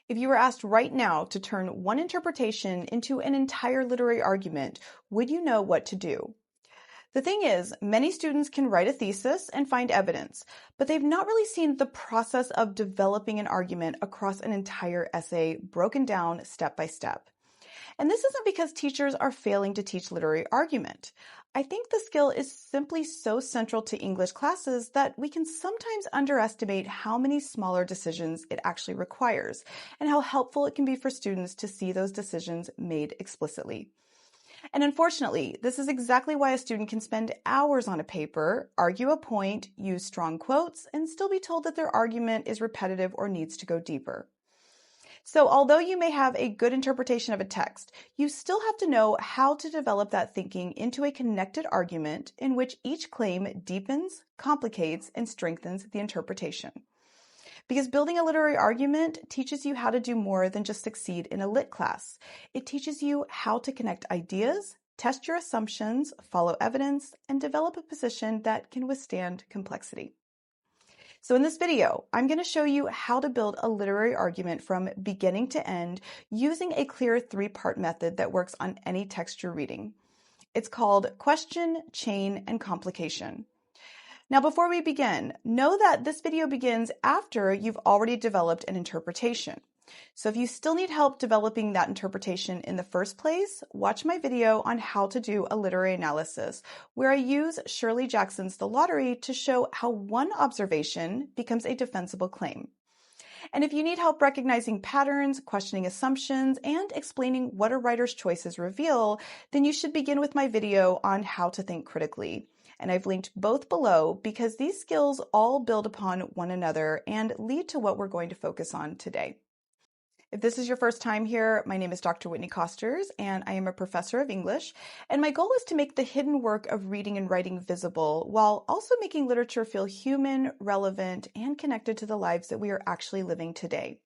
If you were asked right now to turn one interpretation into an entire literary argument, would you know what to do? The thing is, many students can write a thesis and find evidence, but they've not really seen the process of developing an argument across an entire essay broken down step by step. And this isn't because teachers are failing to teach literary argument. I think the skill is simply so central to English classes that we can sometimes underestimate how many smaller decisions it actually requires and how helpful it can be for students to see those decisions made explicitly. And unfortunately, this is exactly why a student can spend hours on a paper, argue a point, use strong quotes, and still be told that their argument is repetitive or needs to go deeper. So although you may have a good interpretation of a text, you still have to know how to develop that thinking into a connected argument in which each claim deepens, complicates, and strengthens the interpretation. Because building a literary argument teaches you how to do more than just succeed in a lit class. It teaches you how to connect ideas, test your assumptions, follow evidence, and develop a position that can withstand complexity. So in this video, I'm going to show you how to build a literary argument from beginning to end using a clear three-part method that works on any text you're reading. It's called question, chain, and complication. Now, before we begin, know that this video begins after you've already developed an interpretation. So if you still need help developing that interpretation in the first place, watch my video on how to do a literary analysis, where I use Shirley Jackson's The Lottery to show how one observation becomes a defensible claim. And if you need help recognizing patterns, questioning assumptions, and explaining what a writer's choices reveal, then you should begin with my video on how to think critically. And I've linked both below because these skills all build upon one another and lead to what we're going to focus on today. If this is your first time here, my name is Dr. Whitney Kosters, and I am a professor of English, and my goal is to make the hidden work of reading and writing visible, while also making literature feel human, relevant, and connected to the lives that we are actually living today.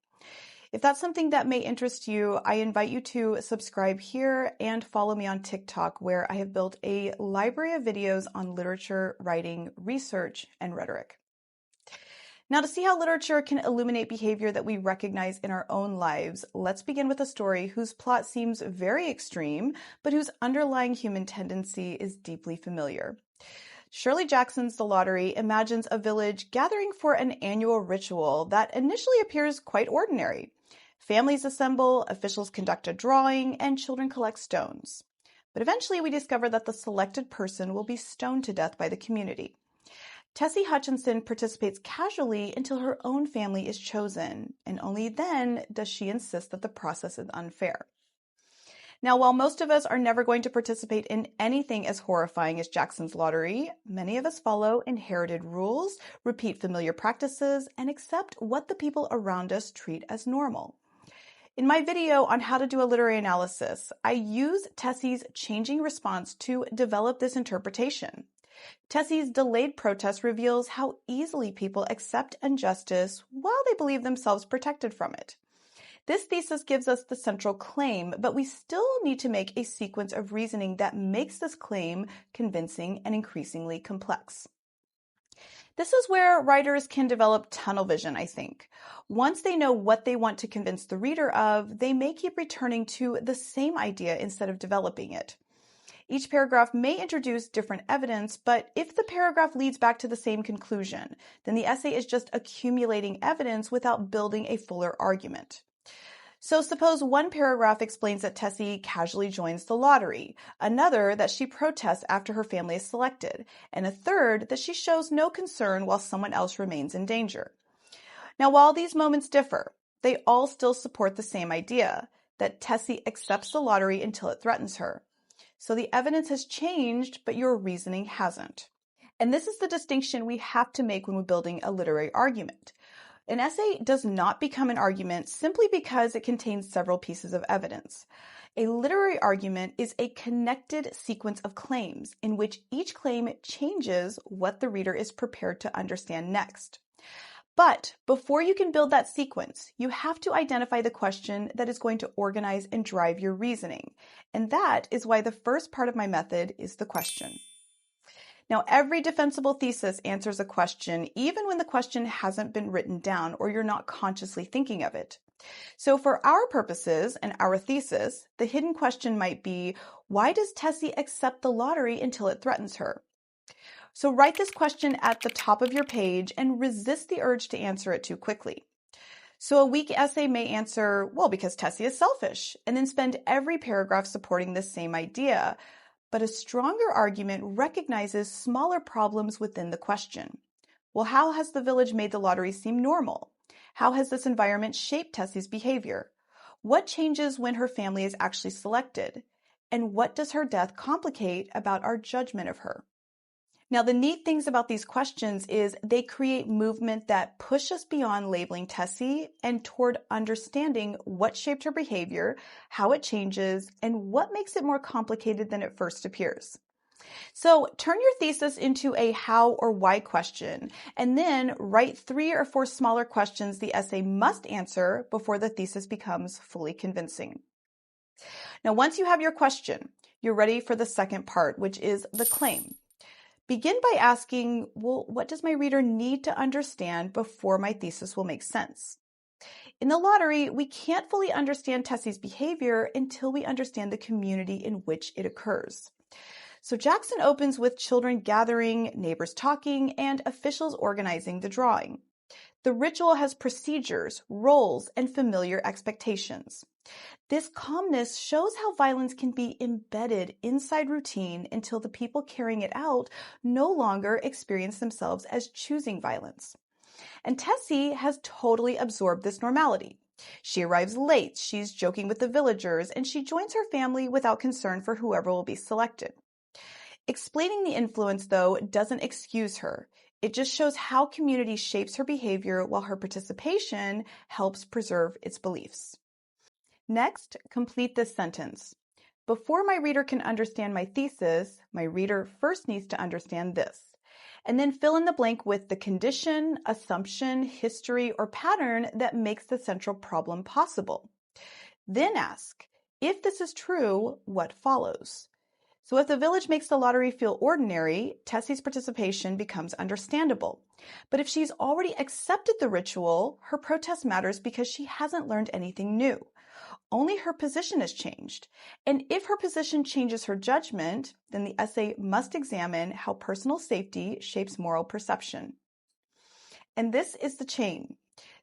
If that's something that may interest you, I invite you to subscribe here and follow me on TikTok, where I have built a library of videos on literature, writing, research, and rhetoric. Now, to see how literature can illuminate behavior that we recognize in our own lives, let's begin with a story whose plot seems very extreme, but whose underlying human tendency is deeply familiar. Shirley Jackson's The Lottery imagines a village gathering for an annual ritual that initially appears quite ordinary. Families assemble, officials conduct a drawing, and children collect stones. But eventually we discover that the selected person will be stoned to death by the community. Tessie Hutchinson participates casually until her own family is chosen, and only then does she insist that the process is unfair. Now, while most of us are never going to participate in anything as horrifying as Jackson's Lottery, many of us follow inherited rules, repeat familiar practices, and accept what the people around us treat as normal. In my video on how to do a literary analysis, I use Tessie's changing response to develop this interpretation. Tessie's delayed protest reveals how easily people accept injustice while they believe themselves protected from it. This thesis gives us the central claim, but we still need to make a sequence of reasoning that makes this claim convincing and increasingly complex. This is where writers can develop tunnel vision, I think. Once they know what they want to convince the reader of, they may keep returning to the same idea instead of developing it. Each paragraph may introduce different evidence, but if the paragraph leads back to the same conclusion, then the essay is just accumulating evidence without building a fuller argument. So suppose one paragraph explains that Tessie casually joins the lottery, another that she protests after her family is selected, and a third that she shows no concern while someone else remains in danger. Now, while these moments differ, they all still support the same idea, that Tessie accepts the lottery until it threatens her. So the evidence has changed, but your reasoning hasn't. And this is the distinction we have to make when we're building a literary argument. An essay does not become an argument simply because it contains several pieces of evidence. A literary argument is a connected sequence of claims in which each claim changes what the reader is prepared to understand next. But before you can build that sequence, you have to identify the question that is going to organize and drive your reasoning. And that is why the first part of my method is the question. Now, every defensible thesis answers a question, even when the question hasn't been written down or you're not consciously thinking of it. So for our purposes and our thesis, the hidden question might be, why does Tessie accept the lottery until it threatens her? So write this question at the top of your page and resist the urge to answer it too quickly. So a weak essay may answer, well, because Tessie is selfish, and then spend every paragraph supporting this same idea. But a stronger argument recognizes smaller problems within the question. Well, how has the village made the lottery seem normal? How has this environment shaped Tessie's behavior? What changes when her family is actually selected? And what does her death complicate about our judgment of her? Now, the neat things about these questions is they create movement that push us beyond labeling Tessie and toward understanding what shaped her behavior, how it changes, and what makes it more complicated than it first appears. So turn your thesis into a how or why question, and then write 3 or 4 smaller questions the essay must answer before the thesis becomes fully convincing. Now, once you have your question, you're ready for the second part, which is the claim. Begin by asking, well, what does my reader need to understand before my thesis will make sense? In the lottery, we can't fully understand Tessie's behavior until we understand the community in which it occurs. So Jackson opens with children gathering, neighbors talking, and officials organizing the drawing. The ritual has procedures, roles, and familiar expectations. This calmness shows how violence can be embedded inside routine until the people carrying it out no longer experience themselves as choosing violence. And Tessie has totally absorbed this normality. She arrives late, she's joking with the villagers, and she joins her family without concern for whoever will be selected. Explaining the influence, though, doesn't excuse her. It just shows how community shapes her behavior while her participation helps preserve its beliefs. Next, complete this sentence. Before my reader can understand my thesis, my reader first needs to understand this. And then fill in the blank with the condition, assumption, history, or pattern that makes the central problem possible. Then ask, if this is true, what follows? So if the village makes the lottery feel ordinary, Tessie's participation becomes understandable. But if she's already accepted the ritual, her protest matters because she hasn't learned anything new. Only her position has changed. And if her position changes her judgment, then the essay must examine how personal safety shapes moral perception. And this is the chain.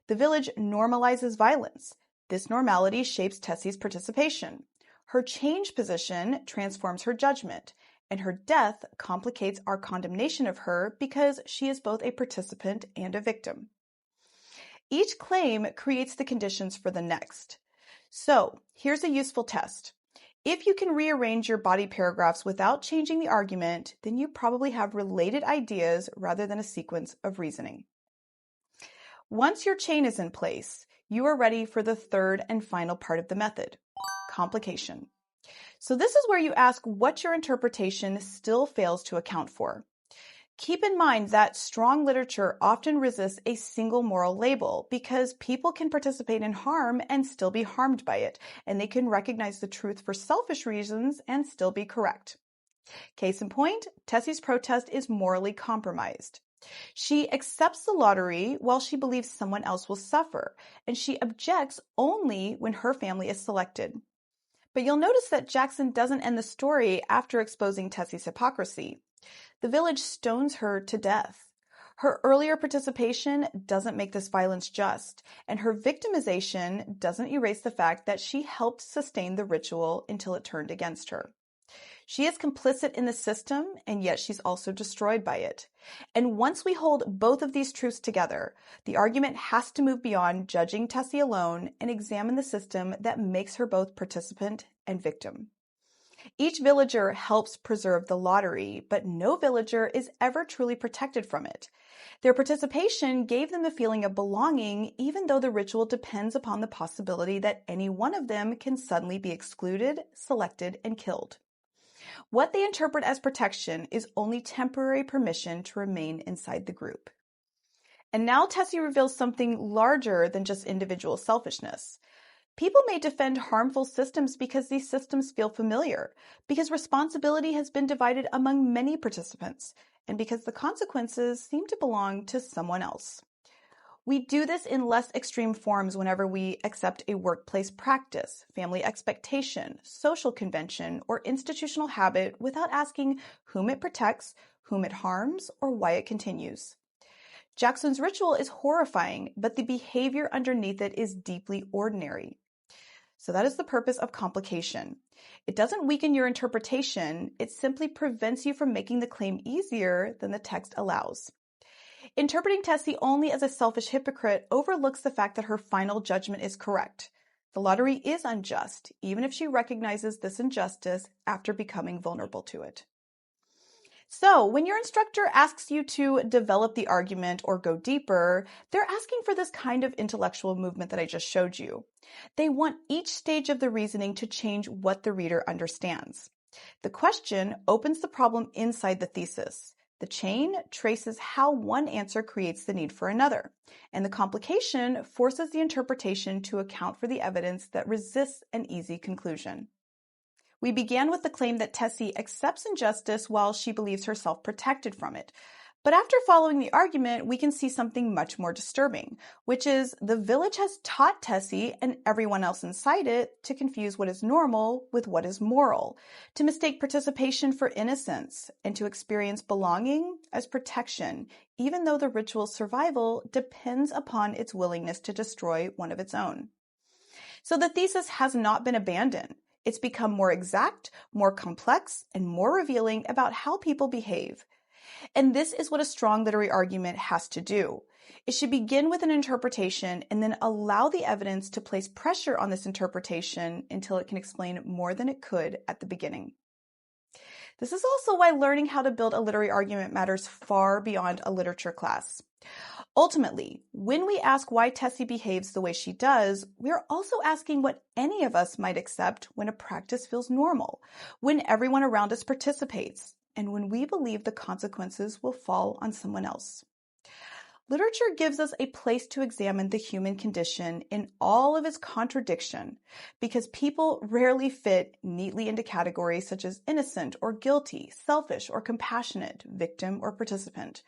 The village normalizes violence. This normality shapes Tessie's participation. Her changed position transforms her judgment, and her death complicates our condemnation of her because she is both a participant and a victim. Each claim creates the conditions for the next. So, here's a useful test. If you can rearrange your body paragraphs without changing the argument, then you probably have related ideas rather than a sequence of reasoning. Once your chain is in place, you are ready for the third and final part of the method, complication. So this is where you ask what your interpretation still fails to account for. Keep in mind that strong literature often resists a single moral label because people can participate in harm and still be harmed by it, and they can recognize the truth for selfish reasons and still be correct. Case in point, Tessie's protest is morally compromised. She accepts the lottery while she believes someone else will suffer, and she objects only when her family is selected. But you'll notice that Jackson doesn't end the story after exposing Tessie's hypocrisy. The village stones her to death. Her earlier participation doesn't make this violence just, and her victimization doesn't erase the fact that she helped sustain the ritual until it turned against her. She is complicit in the system, and yet she's also destroyed by it. And once we hold both of these truths together, the argument has to move beyond judging Tessie alone and examine the system that makes her both participant and victim. Each villager helps preserve the lottery, but no villager is ever truly protected from it. Their participation gave them a feeling of belonging, even though the ritual depends upon the possibility that any one of them can suddenly be excluded, selected, and killed. What they interpret as protection is only temporary permission to remain inside the group. And now Tessie reveals something larger than just individual selfishness. People may defend harmful systems because these systems feel familiar, because responsibility has been divided among many participants, and because the consequences seem to belong to someone else. We do this in less extreme forms whenever we accept a workplace practice, family expectation, social convention, or institutional habit without asking whom it protects, whom it harms, or why it continues. Jackson's ritual is horrifying, but the behavior underneath it is deeply ordinary. So that is the purpose of complication. It doesn't weaken your interpretation, it simply prevents you from making the claim easier than the text allows. Interpreting Tessie only as a selfish hypocrite overlooks the fact that her final judgment is correct. The lottery is unjust, even if she recognizes this injustice after becoming vulnerable to it. So, when your instructor asks you to develop the argument or go deeper, they're asking for this kind of intellectual movement that I just showed you. They want each stage of the reasoning to change what the reader understands. The question opens the problem inside the thesis. The chain traces how one answer creates the need for another, and the complication forces the interpretation to account for the evidence that resists an easy conclusion. We began with the claim that Tessie accepts injustice while she believes herself protected from it. But after following the argument, we can see something much more disturbing, which is the village has taught Tessie and everyone else inside it to confuse what is normal with what is moral, to mistake participation for innocence, and to experience belonging as protection, even though the ritual's survival depends upon its willingness to destroy one of its own. So the thesis has not been abandoned. It's become more exact, more complex, and more revealing about how people behave. And this is what a strong literary argument has to do. It should begin with an interpretation and then allow the evidence to place pressure on this interpretation until it can explain more than it could at the beginning. This is also why learning how to build a literary argument matters far beyond a literature class. Ultimately, when we ask why Tessie behaves the way she does, we're also asking what any of us might accept when a practice feels normal, when everyone around us participates, and when we believe the consequences will fall on someone else. Literature gives us a place to examine the human condition in all of its contradiction, because people rarely fit neatly into categories such as innocent or guilty, selfish or compassionate, victim or participant.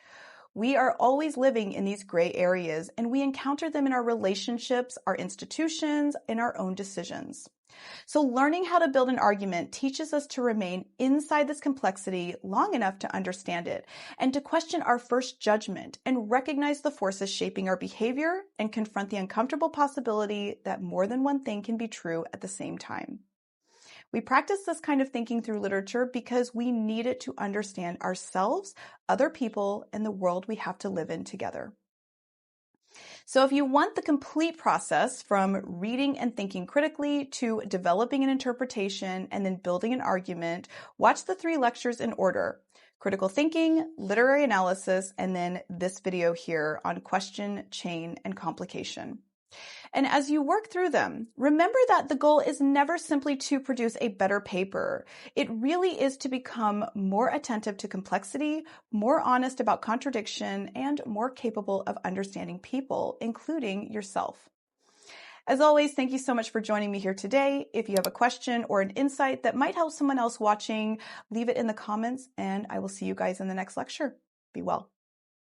We are always living in these gray areas, and we encounter them in our relationships, our institutions, and our own decisions. So learning how to build an argument teaches us to remain inside this complexity long enough to understand it, and to question our first judgment and recognize the forces shaping our behavior and confront the uncomfortable possibility that more than one thing can be true at the same time. We practice this kind of thinking through literature because we need it to understand ourselves, other people, and the world we have to live in together. So if you want the complete process from reading and thinking critically to developing an interpretation and then building an argument, watch the 3 lectures in order: critical thinking, literary analysis, and then this video here on question, chain, and complication. And as you work through them, remember that the goal is never simply to produce a better paper. It really is to become more attentive to complexity, more honest about contradiction, and more capable of understanding people, including yourself. As always, thank you so much for joining me here today. If you have a question or an insight that might help someone else watching, leave it in the comments, and I will see you guys in the next lecture. Be well.